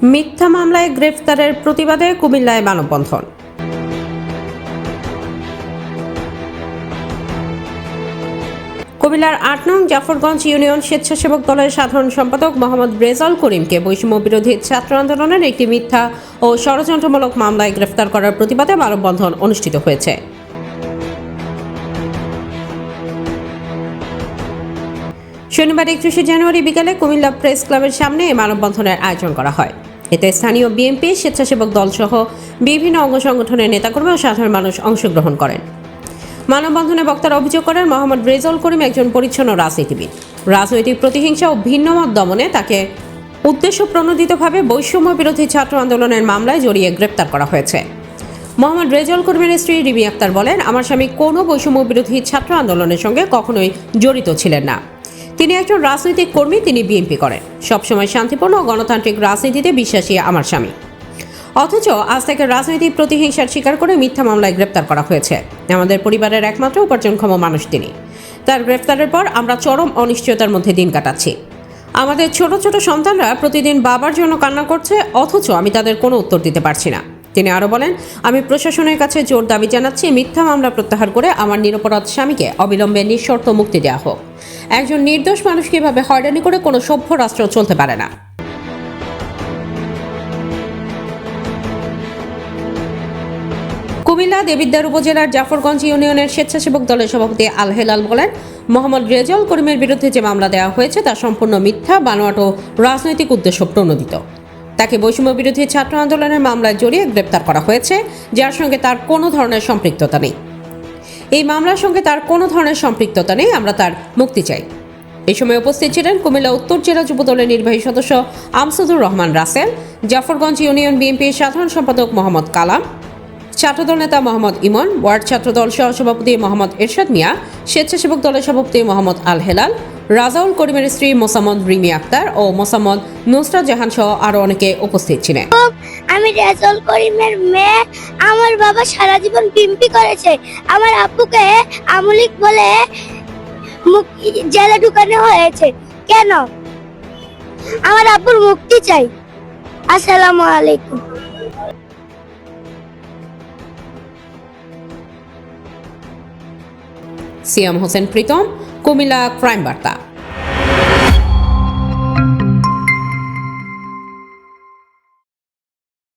মিথ্যা মামলায় গ্রেফতারের প্রতিবাদে কুমিল্লায় মানববন্ধন। কুমিল্লার ৮ নং জাফরগঞ্জ ইউনিয়ন স্বেচ্ছাসেবক দলের সাধারণ সম্পাদক মোহাম্মদ রেজাউল করিমকে বৈষম্য বিরোধী ছাত্র আন্দোলনের একটি মিথ্যা ও ষড়যন্ত্রমূলক মামলায় গ্রেফতার করার প্রতিবাদে মানববন্ধন অনুষ্ঠিত হয়েছে। শনিবার ৩১ জানুয়ারি বিকালে কুমিল্লা প্রেস ক্লাবের সামনে এই মানববন্ধনের আয়োজন করা হয়। এতে স্থানীয় বিএনপি, স্বেচ্ছাসেবক দল সহ বিভিন্ন অঙ্গ সংগঠনের নেতাকর্মী ও সাধারণ মানুষ অংশগ্রহণ করেন। মানববন্ধনে বক্তারা অভিযোগ করেন, মোহাম্মদ রেজাউল করিম একজন পরিচ্ছন্ন রাজনীতিবিদ। রাজনৈতিক প্রতিহিংসা ও ভিন্নমত দমনে তাকে উদ্দেশ্য প্রণোদিতভাবে বৈষম্য বিরোধী ছাত্র আন্দোলনের মামলায় জড়িয়ে গ্রেপ্তার করা হয়েছে। মোহাম্মদ রেজাউল করিমের স্ত্রী রিমি আক্তার বলেন, আমার স্বামী কোনো বৈষম্য বিরোধী ছাত্র আন্দোলনের সঙ্গে কখনোই জড়িত ছিলেন না। তিনি একজন রাজনৈতিক কর্মী, তিনি বিএনপি করেন। সবসময় শান্তিপূর্ণ ও গণতান্ত্রিক রাজনীতিতে বিশ্বাসী আমার স্বামী। অথচ আজ তাকে রাজনৈতিক প্রতিহিংসার শিকার করে মিথ্যা মামলায় গ্রেপ্তার করা হয়েছে। আমাদের পরিবারের একমাত্র উপার্জনক্ষম মানুষ তিনি। তার গ্রেফতারের পর আমরা চরম অনিশ্চয়তার মধ্যে দিন কাটাচ্ছি। আমাদের ছোট ছোট সন্তানরা প্রতিদিন বাবার জন্য কান্না করছে, অথচ আমি তাদের কোনো উত্তর দিতে পারছি না। তিনি আরও বলেন, আমি প্রশাসনের কাছে জোর দাবি জানাচ্ছি, মিথ্যা মামলা প্রত্যাহার করে আমার নিরপরাধ স্বামীকে অবিলম্বে নিঃশর্ত মুক্তি দেওয়া হোক। একজন নির্দোষ মানুষকে এভাবে হয়রানি করে কোনো সভ্য রাষ্ট্র চলতে পারে না। কুমিল্লা দেবিদ্বার উপজেলার জাফরগঞ্জ ইউনিয়নের স্বেচ্ছাসেবক দলের সভাপতি আল হেলাল বলেন, মোহাম্মদ রেজাউল করিমের বিরুদ্ধে যে মামলা দেওয়া হয়েছে তা সম্পূর্ণ মিথ্যা, বানোয়াট ও রাজনৈতিক উদ্দেশ্য প্রণোদিত। তাকে বৈষম্য বিরোধী ছাত্র আন্দোলনের মামলায় জড়িয়ে গ্রেপ্তার করা হয়েছে, যার সঙ্গে তার কোনো ধরনের সম্পৃক্ততা নেই। এই মামলার সঙ্গে তার কোনো ধরনের সম্পৃক্ততা নেই। আমরা তার মুক্তি চাই। এই সময় উপস্থিত ছিলেন কুমিল্লা উত্তর জেলা যুবদলের নির্বাহী সদস্য আমসাদুর রহমান রাসেল, জাফরগঞ্জ ইউনিয়ন বিএনপির সাধারণ সম্পাদক মোহাম্মদ কালাম, ছাত্রদল নেতা মোহাম্মদ ইমন, ওয়ার্ড ছাত্রদল সহসভাপতি মোহাম্মদ এরশাদ মিয়া, স্বেচ্ছাসেবক দলের সভাপতি মোহাম্মদ আল হেলাল, রাজাউল করিমের স্ত্রী মোসাম্মদ রিমি আক্তার ও মোসাম্মদ নুসরাত জাহান সহ আরো অনেকে উপস্থিত ছিলেন। আমি রেজাউল করিমের মেয়ে। আমার বাবা সারা জীবন বিএনপি করেছে। আমার আব্বুকে আমলিক বলে জেলে ঢুকানো হয়েছে। কেন? আমার আব্বুর মুক্তি চাই। আসসালামু আলাইকুম। সিয়াম হোসেন প্রীতম, কুমিল্লা ক্রাইম বার্তা।